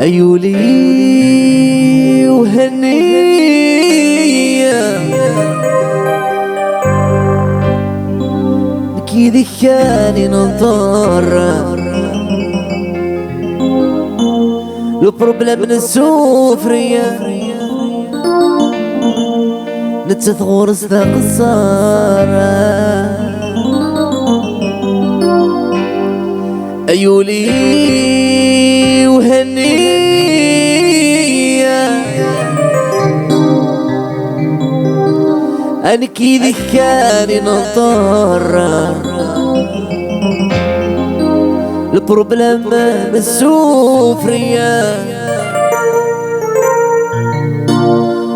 أيولي وهنية كي ذكاني ننطر لو بروبلم من السفرية نتثغور صدق الصارة أيولي وهنية أنا كي ذكاني ننطر البروبلم من السفرية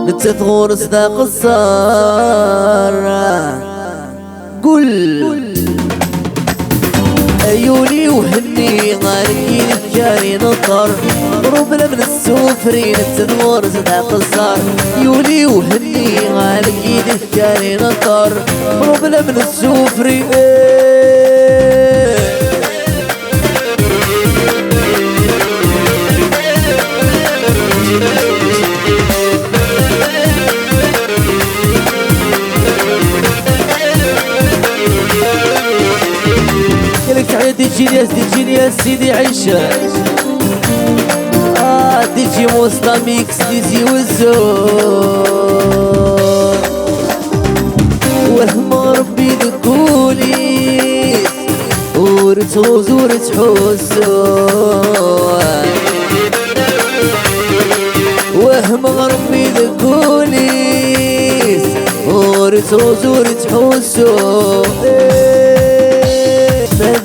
نتثغور صداق الصارة قل أيولي وهني غالي الجاري نطر بروبلم من السفرية نتثغور صداق الصار يولي وهني غالي الجاري نطر بروبلم من السفرية تجيني يا سيدي عيشة تجي موسطة ميكس تجي والزور وهم ربي ذكولي ورت غوز ورت حسون وهم ربي ذكولي ورت غوز ورت حسون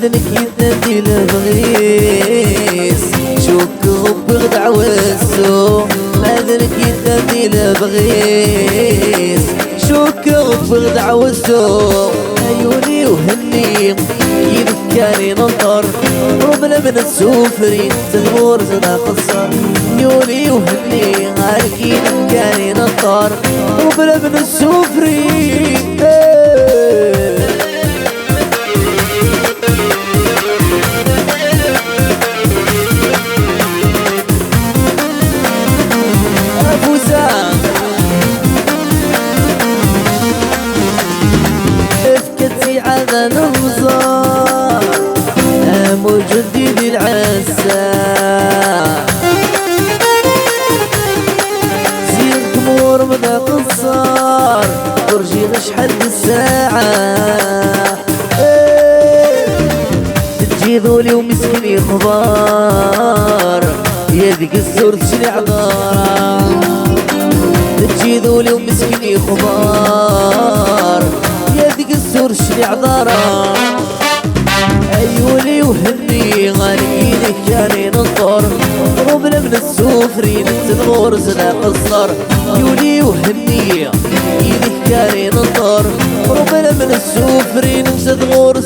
ماذنك يتنادي لبغيس شوك غب غدع وسو ماذنك يتنادي لبغيس شوك غب غدع وسو عيوني وهني يذكرني ننطر ربنا من السفرين تدور زنا قصر عيوني وهني غارك يذكرني ننطر ربنا من السفرين هذا نظام مجدد العسى زين تمور من قصار ورجي نشحن بالساعة تجي ذولي ومسكني خبار يدك الزور تشري عذارة تجي ذولي ومسكني خبار يدك الزور شري عذارة أيولي وهني غالي ايدك كاني ننطر ربنا من السفرين تنغور زنا قصر يولي وهني ايدك كاني ننطر ربنا من السفرين تنغور